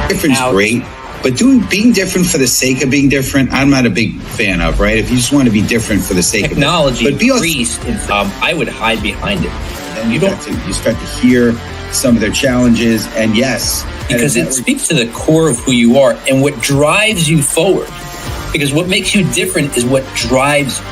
Different's great, but being different for the sake of being different, I'm not a big fan of, right? If you just want to be different for the sake technology of it. But increased, I would hide behind it. And you start to hear some of their challenges, and yes. Because it speaks to the core of who you are and what drives you forward. Because what makes you different is what drives you.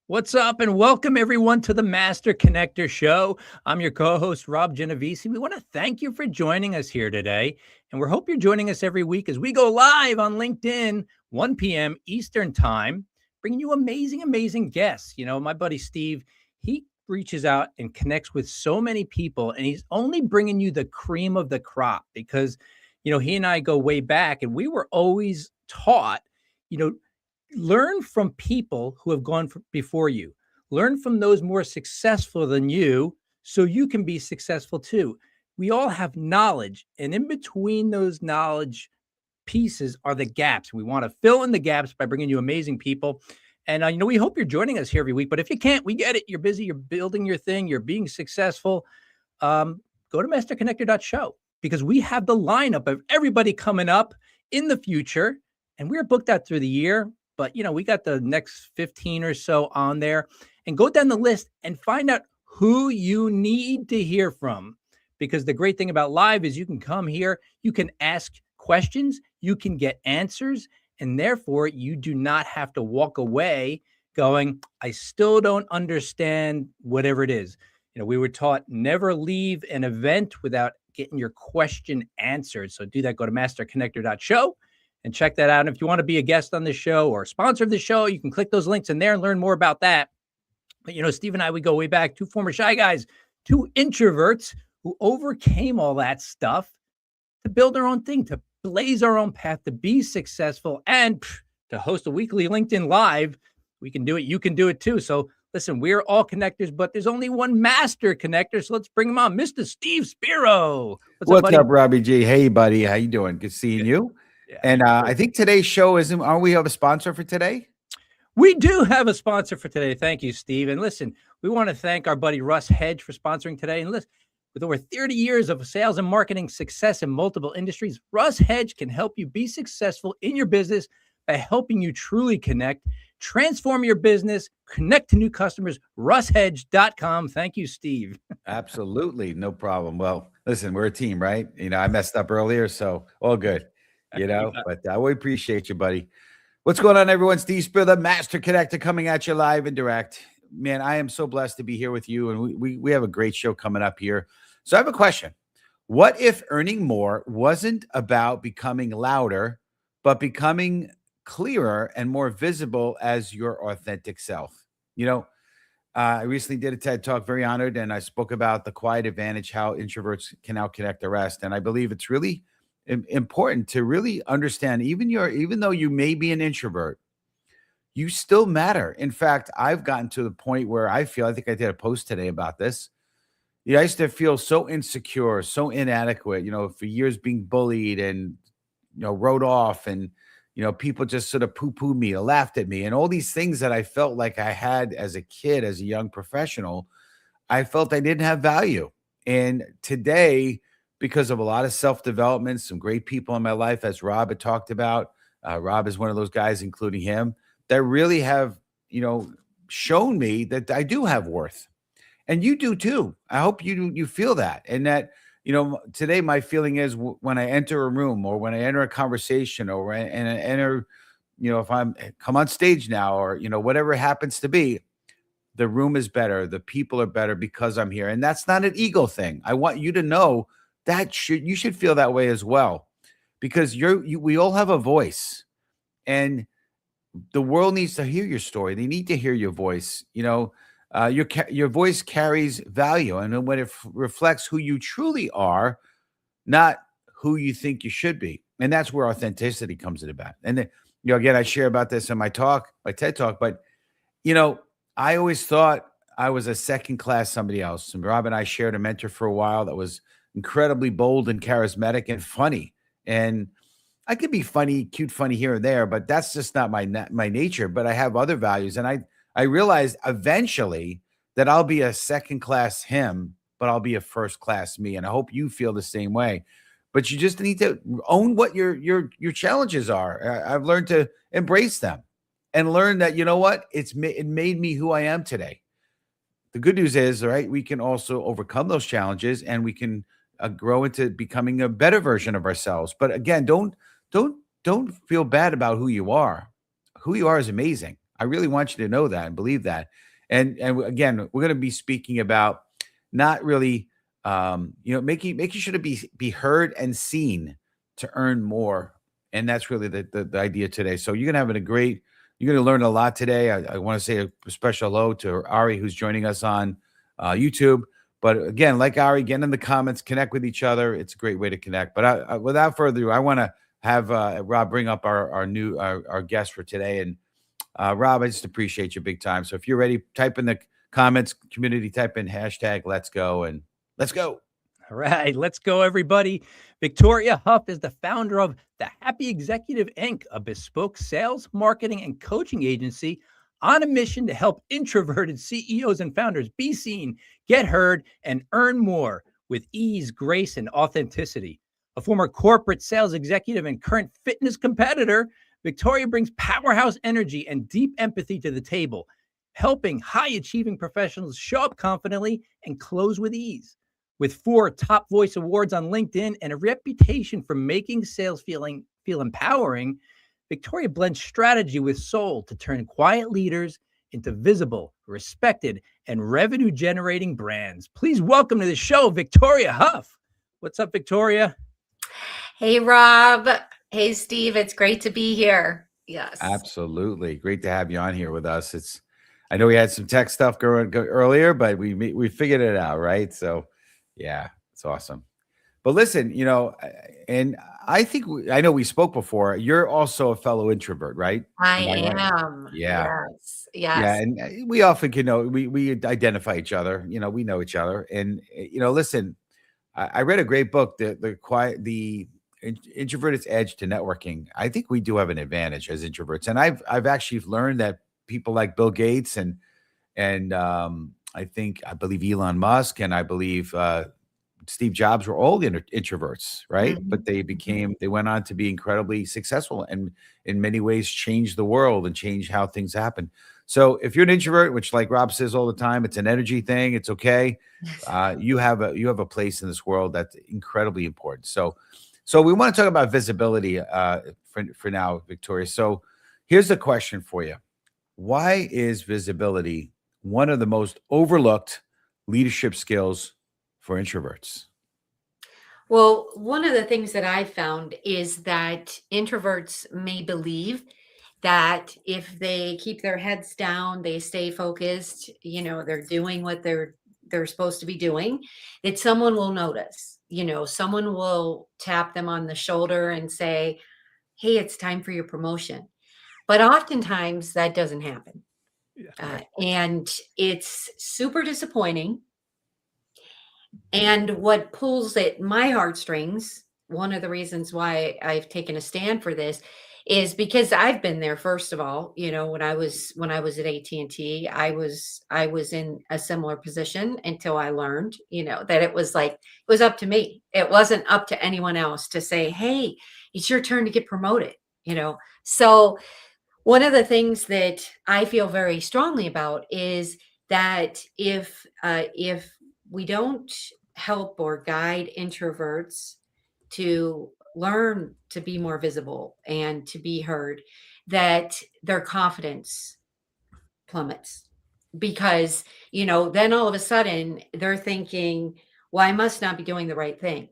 What's up, and welcome everyone to the Master Connector Show. I'm your co-host, Rob Genovesi. We want to thank you for joining us here today, and we hope you're joining us every week as we go live on LinkedIn, 1 p.m. Eastern Time, bringing you amazing guests. You know, my buddy Steve, he reaches out and connects with so many people, and he's only bringing you the cream of the crop because, you know, he and I go way back, and we were always taught, you know, learn from people who have gone before you. Learn from those more successful than you so you can be successful too. We all have knowledge, and in between those knowledge pieces are the gaps. We want to fill in the gaps by bringing you amazing people. And, you know, we hope you're joining us here every week. But if you can't, we get it. You're busy. You're building your thing. You're being successful. Go to masterconnector.show because we have the lineup of everybody coming up in the future. And we're booked out through the year. But, you know, we got the next 15 or so on there, and go down the list and find out who you need to hear from. Because the great thing about live is you can come here, you can ask questions, you can get answers, and therefore you do not have to walk away going, I still don't understand whatever it is. You know, we were taught never leave an event without getting your question answered. So do that. Go to masterconnector.show. and check that out. And if you want to be a guest on the show or a sponsor of the show, you can click those links in there and learn more about that. But, you know, Steve and I, we go way back, two former shy guys, two introverts who overcame all that stuff to build our own thing, to blaze our own path, to be successful, and to host a weekly LinkedIn Live. We can do it. You can do it too. So listen, we're all connectors, but there's only one master connector. So let's bring him on, Mr. Steve Spiro. What's up, Robbie G? Hey, buddy. How you doing? Good seeing you. Yeah, and I think today's show aren't we have a sponsor for today? We do have a sponsor for today. Thank you, Steve. And listen, we want to thank our buddy Russ Hedge for sponsoring today. And listen, with over 30 years of sales and marketing success in multiple industries, Russ Hedge can help you be successful in your business by helping you truly connect, transform your business, connect to new customers. RussHedge.com. Thank you, Steve. Absolutely. No problem. Well, listen, we're a team, right? You know, I messed up earlier, so all good, you know, but we appreciate you, buddy. What's going on, everyone? Steve Spiro, the Master Connector, coming at you live and direct. Man, I am so blessed to be here with you, and we have a great show coming up here. So I have a question. What if earning more wasn't about becoming louder, but becoming clearer and more visible as your authentic self? You know, I recently did a TED Talk, very honored, and I spoke about the quiet advantage, how introverts can out-connect the rest. And I believe it's really important to really understand, even though you may be an introvert, you still matter. In fact, I've gotten to the point where I think I did a post today about this. I used to feel so insecure, so inadequate, you know, for years being bullied and, you know, wrote off, and, you know, people just sort of poo-pooed me, laughed at me, and all these things that I felt like I had as a kid, as a young professional, I felt I didn't have value. And today, because of a lot of self-development, some great people in my life, as Rob had talked about, Rob is one of those guys, including him, that really have, you know, shown me that I do have worth. And you do too. I hope you feel that. And that, you know, today my feeling is when I enter a room, or when I enter a conversation, or when I enter, you know, if come on stage now, or, you know, whatever it happens to be, the room is better. The people are better because I'm here. And that's not an ego thing. I want you to know that you should feel that way as well, because we all have a voice, and the world needs to hear your story. They need to hear your voice. You know, your voice carries value, and when it reflects who you truly are, not who you think you should be. And that's where authenticity comes into bat. And then, you know, again, I share about this in my TED Talk, but, you know, I always thought I was a second class somebody else. And Rob and I shared a mentor for a while that was incredibly bold and charismatic and funny. And I could be funny, cute, funny here and there, but that's just not my nature. But I have other values, and I realized eventually that I'll be a second class him, but I'll be a first class me. And I hope you feel the same way. But you just need to own what your challenges are. I've learned to embrace them and learn that, you know what, it made me who I am today. The good news is, all right, we can also overcome those challenges, and we can grow into becoming a better version of ourselves. But again, don't feel bad about who you are. Who you are is amazing. I really want you to know that and believe that. And again, we're going to be speaking about not really, making sure to be heard and seen to earn more. And that's really the idea today. So you're going to learn a lot today. I want to say a special hello to Ari, who's joining us on YouTube. But again, like Ari, get in the comments, connect with each other. It's a great way to connect. But without further ado, I want to have Rob bring up our guest for today. And Rob, I just appreciate you big time. So if you're ready, type in the comments, community, type in hashtag let's go, and let's go. All right, let's go, everybody. Victoria Huff is the founder of The Happy Executive Inc., a bespoke sales, marketing, and coaching agency on a mission to help introverted CEOs and founders be seen, get heard, and earn more with ease, grace, and authenticity. A former corporate sales executive and current fitness competitor, Victoria brings powerhouse energy and deep empathy to the table, helping high-achieving professionals show up confidently and close with ease. With 4 top voice awards on LinkedIn and a reputation for making sales feel empowering, Victoria blends strategy with soul to turn quiet leaders into visible, respected, and revenue-generating brands. Please welcome to the show, Victoria Huff. What's up, Victoria? Hey, Rob. Hey, Steve. It's great to be here. Yes. Absolutely. Great to have you on here with us. I know we had some tech stuff going earlier, but we figured it out, right? So yeah, it's awesome. But listen, and I know we spoke before. You're also a fellow introvert, right? I am. Yeah. Yes. Yeah. And we often we identify each other, we know each other. And, listen, I read a great book, the Introverted's Edge to Networking. I think we do have an advantage as introverts. And I've actually learned that people like Bill Gates and I believe Elon Musk, and I believe Steve Jobs were all introverts, right? Mm-hmm. But they went on to be incredibly successful and in many ways changed the world and changed how things happen. So if you're an introvert, which like Rob says all the time, it's an energy thing. It's okay. You have a place in this world that's incredibly important. So we want to talk about visibility for now, Victoria. So here's the question for you. Why is visibility one of the most overlooked leadership skills for introverts? Well, one of the things that I found is that introverts may believe that if they keep their heads down, they stay focused, they're doing what they're supposed to be doing, that someone will notice, someone will tap them on the shoulder and say, hey, it's time for your promotion. But oftentimes that doesn't happen. Right. And it's super disappointing. And what pulls at my heartstrings, one of the reasons why I've taken a stand for this, is because I've been there. First of all, when I was at AT&T, I was in a similar position until I learned, that it was up to me. It wasn't up to anyone else to say, hey, it's your turn to get promoted, So one of the things that I feel very strongly about is that if we don't help or guide introverts to learn to be more visible and to be heard, that their confidence plummets, because, then all of a sudden they're thinking, well, I must not be doing the right thing,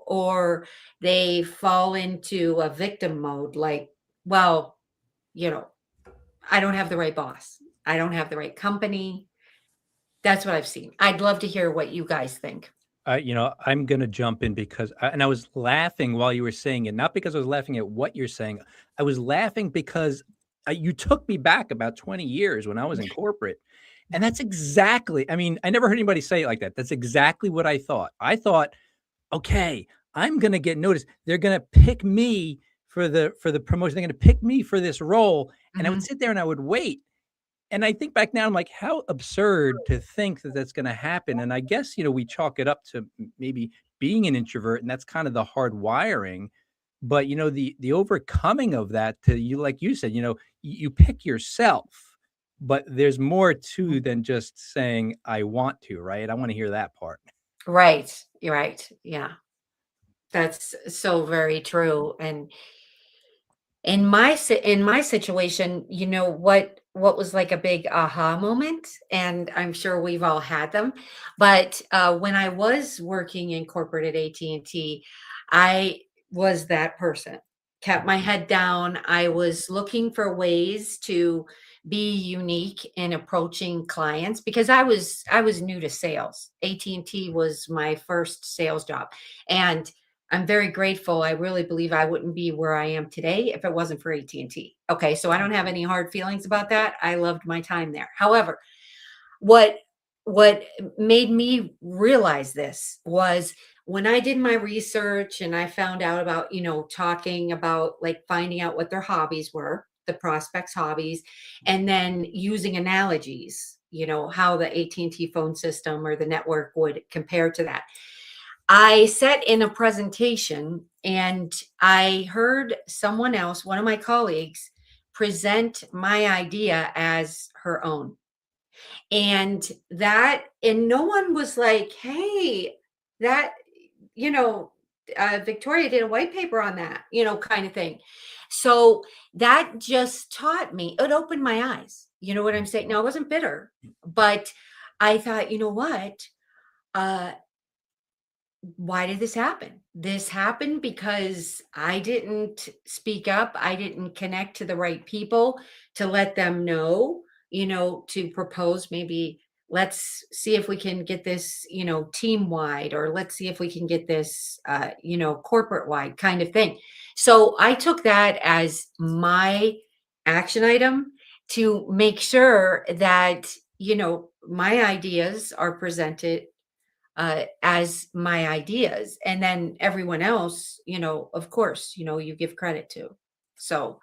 or they fall into a victim mode, like, well, I don't have the right boss. I don't have the right company. That's what I've seen. I'd love to hear what you guys think. I'm going to jump in because, and I was laughing while you were saying it, not because I was laughing at what you're saying. I was laughing because you took me back about 20 years when I was in corporate. And that's exactly, I mean, I never heard anybody say it like that. That's exactly what I thought. I thought, okay, I'm going to get noticed. They're going to pick me for the promotion. They're going to pick me for this role. And I would Mhm. sit there and I would wait. And I think back now, I'm like, how absurd to think that that's going to happen. And I guess, we chalk it up to maybe being an introvert, and that's kind of the hard wiring. But, the overcoming of that to you, like you said, you pick yourself, but there's more to than just saying, I want to, right? I want to hear that part. Right. You're right. Yeah. That's so very true. And in my situation, what was like a big aha moment, and I'm sure we've all had them. But when I was working in corporate at AT&T, I was that person. Kept my head down. I was looking for ways to be unique in approaching clients because I was new to sales. AT&T was my first sales job, and I'm very grateful. I really believe I wouldn't be where I am today if it wasn't for AT&T. Okay, so I don't have any hard feelings about that. I loved my time there. However, what what made me realize this was when I did my research and I found out about, talking about like finding out what their hobbies were, the prospects' hobbies, and then using analogies, how the AT&T phone system or the network would compare to that. I sat in a presentation and I heard someone else, one of my colleagues, present my idea as her own. And no one was like, hey, that, you know, Victoria did a white paper on that, kind of thing. So that just taught me, it opened my eyes. You know what I'm saying? Now, I wasn't bitter, but I thought, you know what? Uh, why did this happen? This happened because I didn't speak up. I didn't connect to the right people to let them know, to propose maybe let's see if we can get this, team wide, or let's see if we can get this, corporate wide kind of thing. So I took that as my action item to make sure that, my ideas are presented as my ideas, and then everyone else, of course, you give credit to. So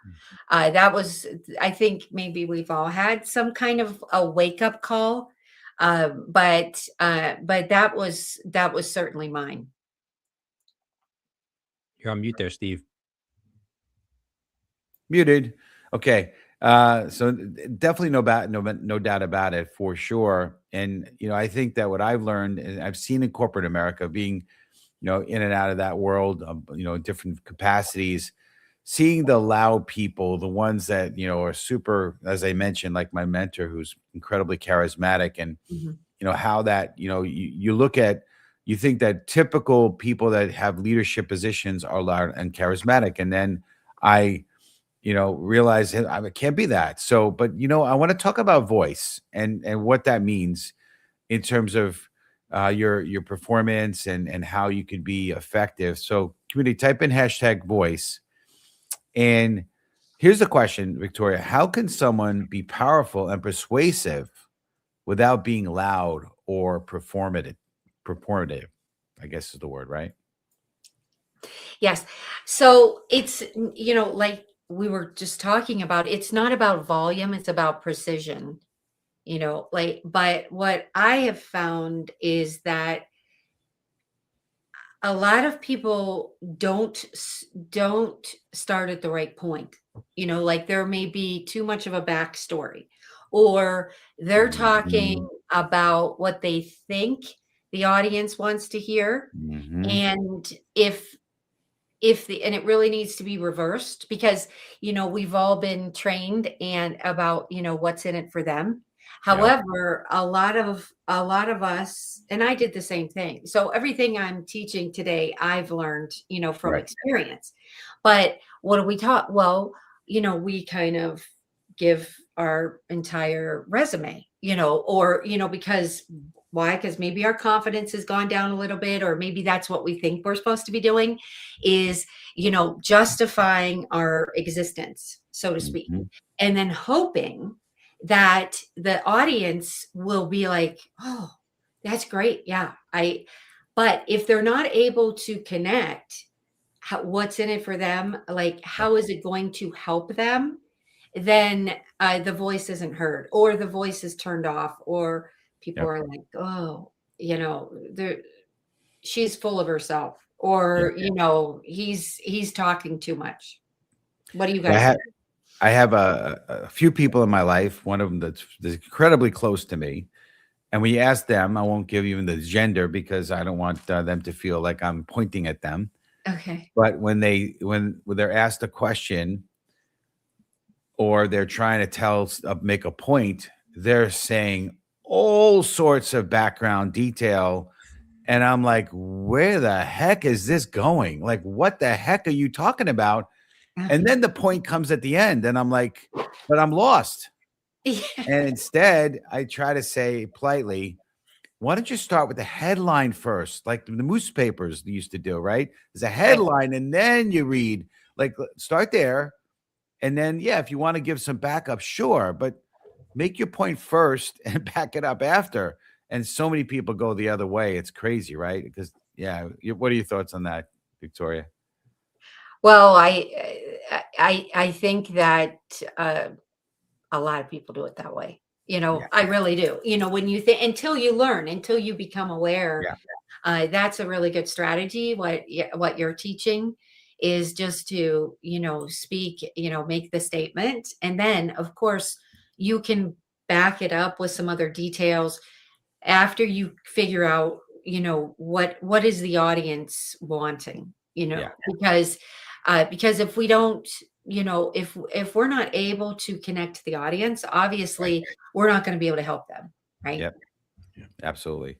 that was, I think maybe we've all had some kind of a wake up call, but that was certainly mine. You're on mute there, Steve. Muted. Okay. So definitely no doubt about it for sure. And I think that what I've learned and I've seen in corporate America, being in and out of that world, different capacities, seeing the loud people, the ones that are super, as I mentioned, like my mentor, who's incredibly charismatic, and Mhm. how that you look at, you think that typical people that have leadership positions are loud and charismatic, and then I realize that it can't be that. So, but I want to talk about voice and what that means in terms of your performance and how you can be effective. So, community, type in hashtag voice. And here's the question, Victoria: how can someone be powerful and persuasive without being loud or performative? Performative, I guess is the word, right? Yes. So it's, like we were just talking about, it's not about volume, it's about precision, but what I have found is that a lot of people don't start at the right point. Like there may be too much of a backstory, or they're Mhm. talking about what they think the audience wants to hear. Mhm. And and it really needs to be reversed because we've all been trained and about what's in it for them. Yep. However, a lot of us, and I did the same thing, so everything I'm teaching today I've learned from Right. experience. But what do we taught? Well, we kind of give our entire resume, or because Why? Because maybe our confidence has gone down a little bit, or maybe that's what we think we're supposed to be doing, is, justifying our existence, so to speak. Mhm. And then hoping that the audience will be like, oh, that's great. Yeah. But if they're not able to connect, what's in it for them, like, how is it going to help them? Then the voice isn't heard, or the voice is turned off, or people Yep. are like, oh, she's full of herself, Yeah. or he's talking too much. What do you I guys have, think? I have a few people in my life, one of them that's incredibly close to me. And we asked them, I won't give you the gender because I don't want them to feel like I'm pointing at them. Okay. But when they're asked a question or they're trying to make a point, they're saying all sorts of background detail. And I'm like, where the heck is this going? Like, what the heck are you talking about? And then the point comes at the end, and I'm like, but I'm lost. Yeah. And instead, I try to say politely, why don't you start with the headline first, like the newspapers used to do, right? There's a headline, and then you read, like, start there. And then, yeah, if you want to give some backup, sure, but make your point first and back it up after. And so many people go the other way. It's crazy, right? Because, yeah, what are your thoughts on that, Victoria? Well, I think that a lot of people do it that way. Yeah. I really do. When you think, until you learn, until you become aware, that's a really good strategy. What you're teaching is just to, speak, make the statement. And then, of course, you can back it up with some other details after you figure out, what is the audience wanting, Yeah. because if we don't, if we're not able to connect to the audience, obviously we're not going to be able to help them. Right. Yep. Absolutely.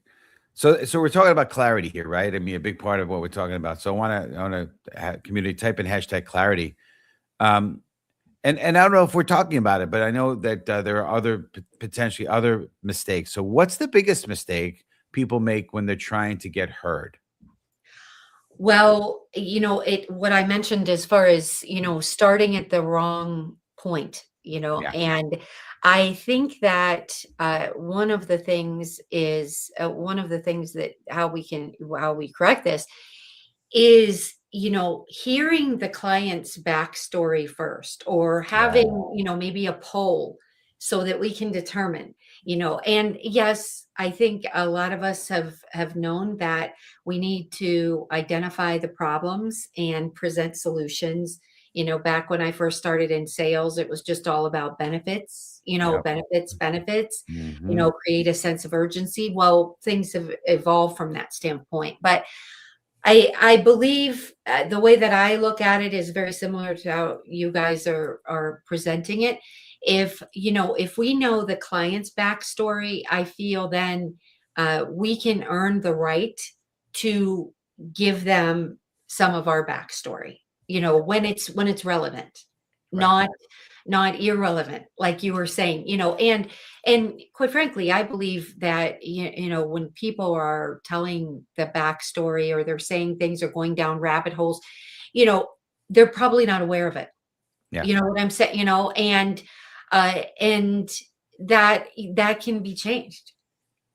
So we're talking about clarity here, right? I mean, a big part of what we're talking about. So I want to community type in hashtag clarity. And I don't know if we're talking about it, but I know that there are potentially other mistakes. So what's the biggest mistake people make when they're trying to get heard? Well, what I mentioned as far as, starting at the wrong point, Yeah. and I think that one of the things that how we correct this is, hearing the client's backstory first, or having, maybe a poll so that we can determine, and yes, I think a lot of us have known that we need to identify the problems and present solutions. Back when I first started in sales, it was just all about benefits, Yep. benefits, Mhm. create a sense of urgency. Well, things have evolved from that standpoint, but I believe the way that I look at it is very similar to how you guys are presenting it. If we know the client's backstory, I feel then we can earn the right to give them some of our backstory. When it's relevant, Right. not irrelevant, like you were saying. And quite frankly, I believe that, when people are telling the backstory, or they're saying things, or going down rabbit holes, they're probably not aware of it. Yeah. You know what I'm saying? And that can be changed,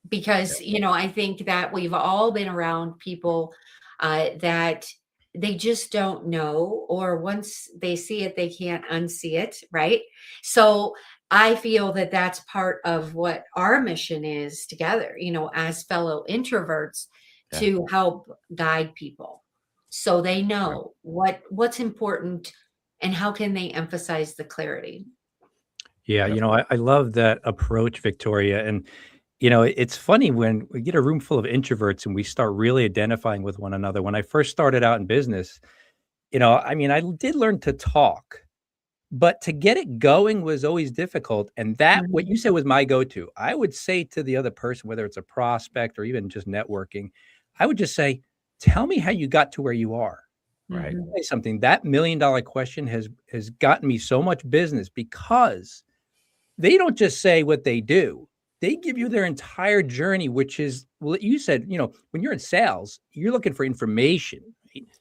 because, I think that we've all been around people that they just don't know, or once they see it, they can't unsee it. Right. So I feel that that's part of what our mission is together, as fellow introverts, Yeah. to help guide people so they know what's important, and how can they emphasize the clarity. Yeah, Yep. I love that approach, Victoria. And, it's funny when we get a room full of introverts and we start really identifying with one another. When I first started out in business, I mean, I did learn to talk, but to get it going was always difficult. And that, what you Mhm. said, was my go-to. I would say to the other person, whether it's a prospect or even just networking, I would just say, tell me how you got to where you are. Right. Mhm. Say something. That $1 million question has gotten me so much business, because they don't just say what they do. they give you their entire journey, which is, well, you said, when you're in sales, you're looking for information.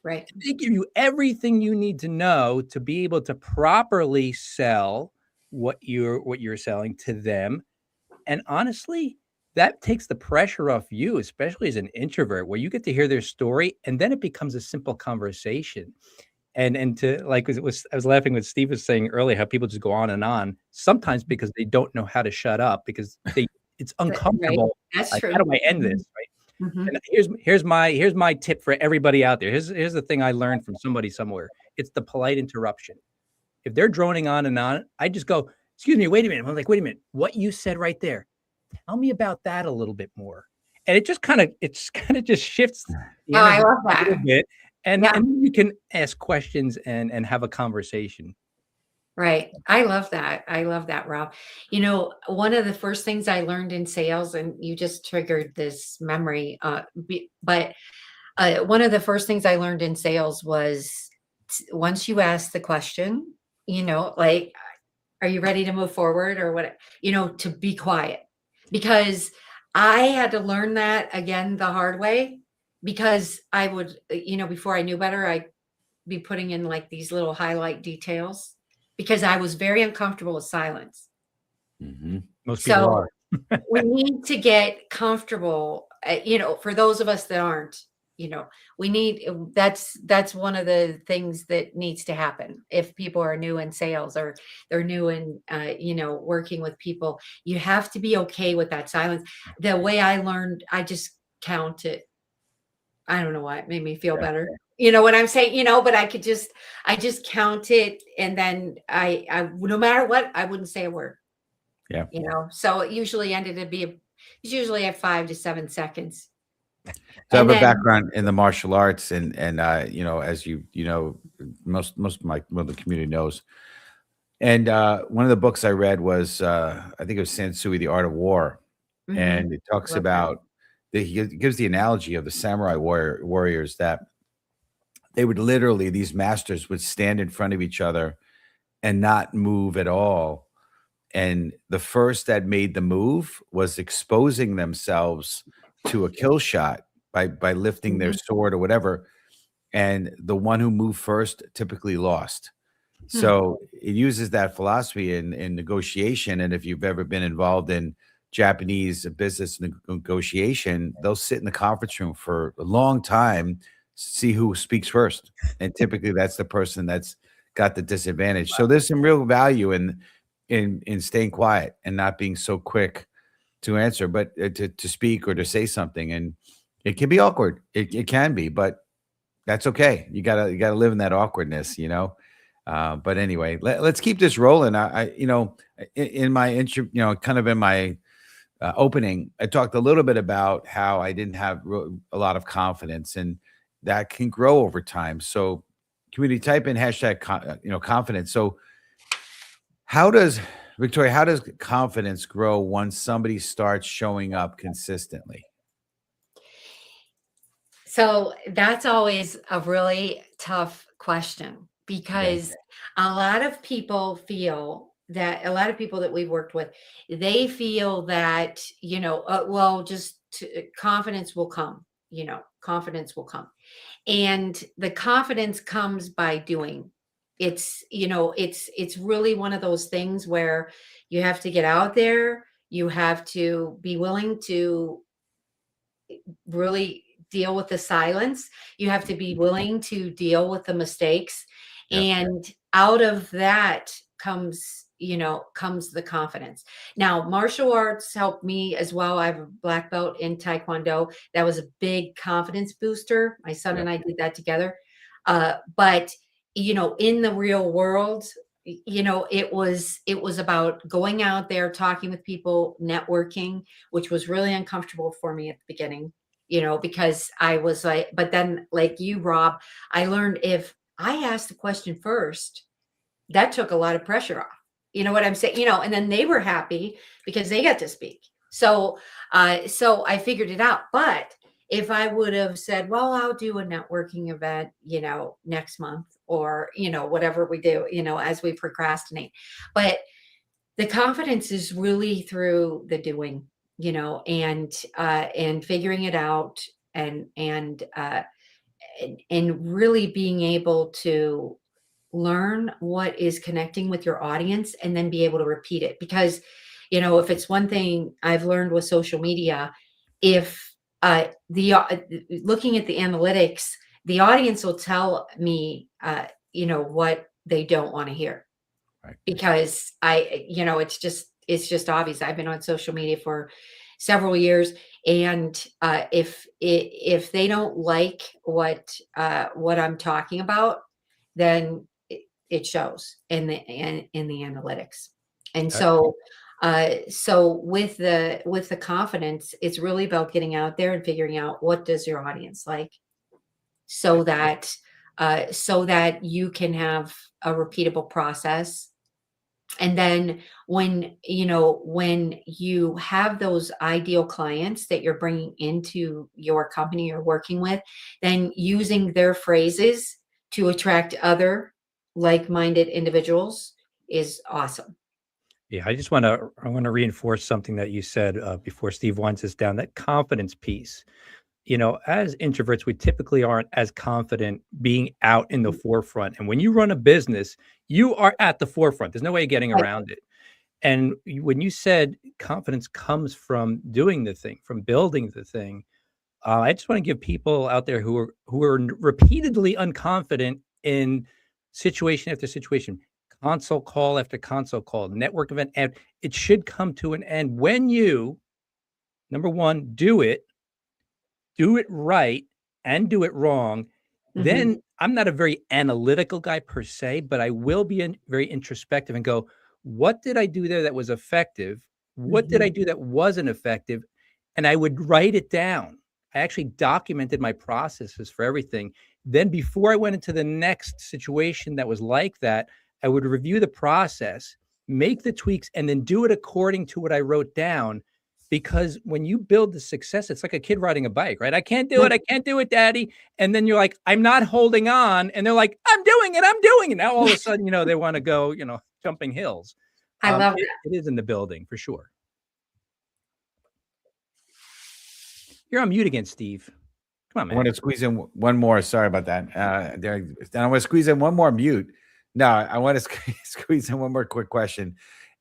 Right. They give you everything you need to know to be able to properly sell what you're selling to them. And honestly, that takes the pressure off you, especially as an introvert, where you get to hear their story and then it becomes a simple conversation. And to like I was laughing with Steve was saying earlier how people just go on sometimes because they don't know how to shut up because it's Right. uncomfortable. That's Like, true. how do I end this? Right. Mhm. And here's my tip for everybody out there. Here's the thing I learned from somebody somewhere. It's the polite interruption. If they're droning on and on, I just go, excuse me, wait a minute. I'm like, wait a minute, what you said right there. Tell me about that a little bit more. And it just kind of just shifts the Oh, I energy love a little that. bit. And Yeah. then you can ask questions and have a conversation. Right. I love that. I love that, Rob. One of the first things I learned in sales, and you just triggered this memory, but one of the first things I learned in sales was once you ask the question, like, are you ready to move forward or what, to be quiet. Because I had to learn that again the hard way because I would, before I knew better, I'd be putting in like these little highlight details because I was very uncomfortable with silence. Most people So are. we need to get comfortable, for those of us that aren't, we need, that's one of the things that needs to happen. If people are new in sales or they're new in, working with people, you have to be okay with that silence. The way I learned, I just count it. I don't know why it made me feel better. You know what I'm saying? But I just count it. And then I, no matter what, I wouldn't say a word. Yeah. So it usually it's usually at 5 to 7 seconds. So I have And a then, background in the martial arts, and as most of the community knows. And one of the books I read was I think it was Sansui, The Art of War, mhm, and it talks love that. about he gives the analogy of the samurai warriors that they would literally, these masters would stand in front of each other and not move at all. And the first that made the move was exposing themselves to a kill shot by lifting their Mhm. sword or whatever. And the one who moved first typically lost. Hmm. So it uses that philosophy in negotiation. And if you've ever been involved in Japanese business negotiation, they'll sit in the conference room for a long time, see who speaks first. And typically that's the person that's got the disadvantage. So there's some real value in staying quiet and not being so quick to answer, but to speak or to say something. And it can be awkward. It can be, but that's okay. You gotta live in that awkwardness, But anyway, let's keep this rolling. In my intro, kind of in my opening, I talked a little bit about how I didn't have a lot of confidence, and that can grow over time. So, community, type in hashtag confidence. So, how does confidence grow once somebody starts showing up consistently? So that's always a really tough question because a lot of people a lot of people that we've worked with, they feel that, confidence will come, confidence will come. And the confidence comes by doing. It's really one of those things where you have to get out there, you have to be willing to really deal with the silence. You have to be willing to deal with the mistakes. Yep. And out of that comes the confidence. Now, martial arts helped me as well. I have a black belt in Taekwondo. That was a big confidence booster. My son and I did that together. But in the real world, it was about going out there, talking with people, networking, which was really uncomfortable for me at the beginning, because I was like, but then like you, Rob, I learned if I asked the question first, that took a lot of pressure off. You know what I'm saying? And then they were happy because they got to speak. So I figured it out. But if I would have said, well, I'll do a networking event, next month or, whatever we do, as we procrastinate. But the confidence is really through the doing. and figuring it out, and really being able to learn what is connecting with your audience and then be able to repeat it. Because, if it's one thing I've learned with social media, if looking at the analytics, the audience will tell me, what they don't want to hear. Right. Because it's just obvious. I've been on social media for several years, and if they don't like what I'm talking about, then it shows in the analytics. And so with the confidence, it's really about getting out there and figuring out what does your audience like, so that you can have a repeatable process. And then when you have those ideal clients that you're bringing into your company you're working with, then using their phrases to attract other like-minded individuals is awesome. Yeah, I want to reinforce something that you said before Steve winds us down, that confidence piece. As introverts, we typically aren't as confident being out in the forefront. And when you run a business, you are at the forefront. There's no way of getting around it. And when you said confidence comes from doing the thing, from building the thing, I just want to give people out there who are repeatedly unconfident in situation after situation, console call after console call, network event, and it should come to an end when you, number one, do it right and do it wrong. Then I'm not a very analytical guy per se, but I will be very introspective and go, what did I do there that was effective? What did I do that wasn't effective? And I would write it down. I actually documented my processes for everything. Then before I went into the next situation that was like that, I would review the process, make the tweaks, and then do it according to what I wrote down. Because when you build the success, it's like a kid riding a bike, right? I can't do it. I can't do it, Daddy. And then you're like, I'm not holding on. And they're like, I'm doing it. Now all of a sudden, they want to go, jumping hills. I love that. It is in the building for sure. You're on mute again, Steve. Come on, man. I want to squeeze in one more. Sorry about that. I want to squeeze in one more mute. No, I want to squeeze in one more quick question.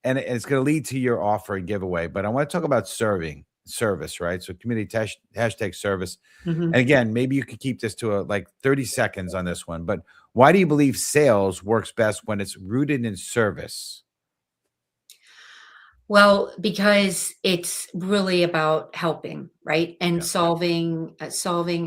And it's going to lead to your offer and giveaway. But I want to talk about service, right? So community hashtag service. And again, maybe you could keep this to like 30 seconds on this one. But why do you believe sales works best when it's rooted in service? Well, because it's really about helping, right? And solving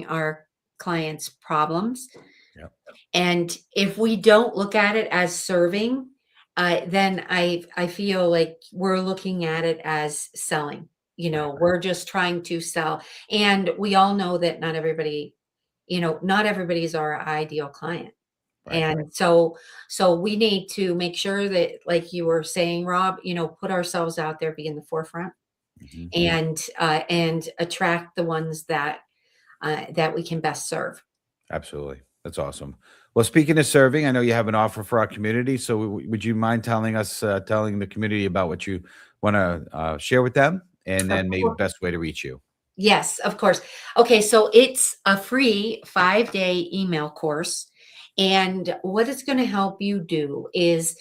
our clients' problems. Yeah. And if we don't look at it as serving, then I feel like we're looking at it as selling. We're just trying to sell. And we all know that not everybody is our ideal client. Right. And so we need to make sure that, like you were saying, Rob, put ourselves out there, be in the forefront, and attract the ones that we can best serve. Absolutely. That's awesome. Well, speaking of serving, I know you have an offer for our community. So would you mind telling the community about what you want to share with them, and then maybe the best way to reach you? Yes, of course. Okay. So it's a free 5-day email course. And what it's going to help you do is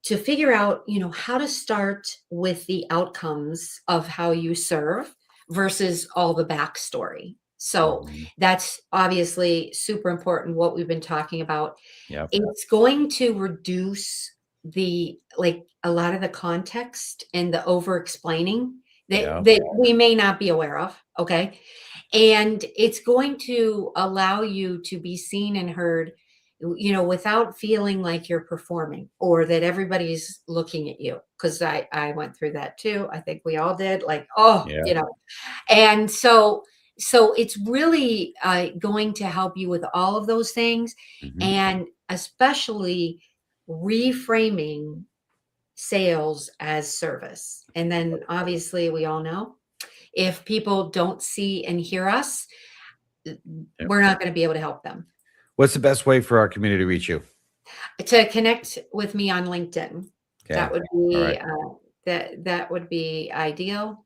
to figure out, how to start with the outcomes of how you serve versus all the backstory. So that's obviously super important, what we've been talking about. Yep. It's going to reduce a lot of the context and the over explaining that we may not be aware of. Okay. And it's going to allow you to be seen and heard, without feeling like you're performing or that everybody's looking at you. Because I went through that too. I think we all did. And so it's really going to help you with all of those things, and especially reframing sales as service. And then obviously we all know, if people don't see and hear us, we're not going to be able to help them. What's the best way for our community to reach you? To connect with me on LinkedIn. Okay. That would be that would be ideal.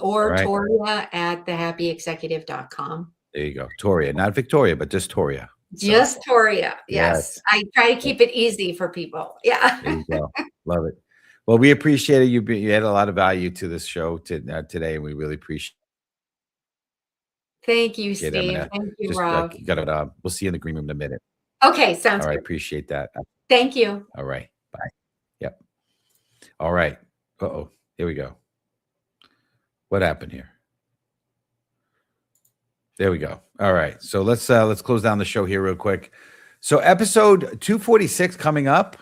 Or Right. Toria at thehappyexecutive.com. There you go. Toria, not Victoria, but just Toria. Just Toria. Yes. Yes. I try to keep it easy for people. Yeah. There you go. Love it. Well, we appreciate it. You had a lot of value to this show today, and we really appreciate Thank you, it. Steve. Thank you, Rob. You got it. We'll see you in the green room in a minute. Okay. Sounds All right. good. Appreciate that. Thank you. All right. Bye. Yep. All right. Uh-oh. Here we go. What happened here? There we go. All right. So let's close down the show here real quick. So episode 246 coming up.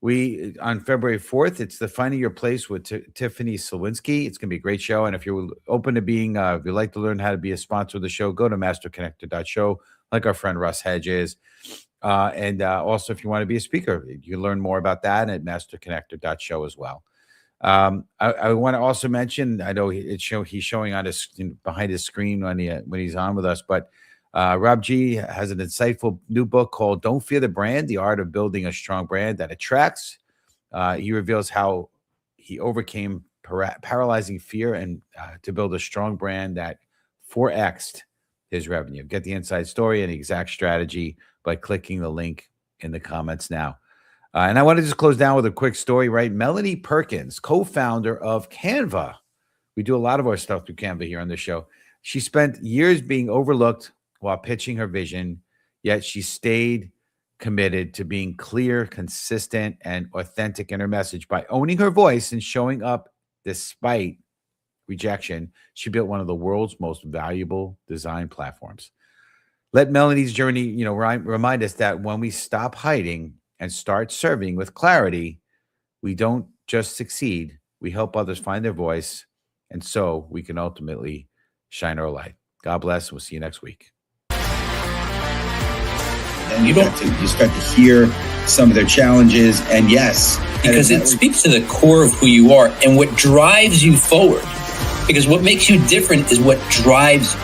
We on February 4th, it's the Finding Your Place with Tiffany Slawinski. It's gonna be a great show. And if you're open to being if you'd like to learn how to be a sponsor of the show, go to masterconnector.show, like our friend Russ Hedges. And also if you want to be a speaker, you can learn more about that at masterconnector.show as well. I want to also mention, I know he's showing on his behind his screen when he's on with us, but Rob G has an insightful new book called Don't Fear the Brand, The Art of Building a Strong Brand That Attracts. He reveals how he overcame paralyzing fear and to build a strong brand that 4x'd his revenue. Get the inside story and the exact strategy by clicking the link in the comments now. And I want to just close down with a quick story, right? Melanie Perkins, co-founder of Canva. We do a lot of our stuff through Canva here on the show. She spent years being overlooked while pitching her vision, yet she stayed committed to being clear, consistent, and authentic in her message. By owning her voice and showing up despite rejection, she built one of the world's most valuable design platforms. Let Melanie's journey, remind us that when we stop hiding and start serving with clarity, we don't just succeed, we help others find their voice, and so we can ultimately shine our light. God bless. We'll see you next week. And you start to hear some of their challenges, and yes, because it speaks to the core of who you are and what drives you forward. Because what makes you different is what drives you.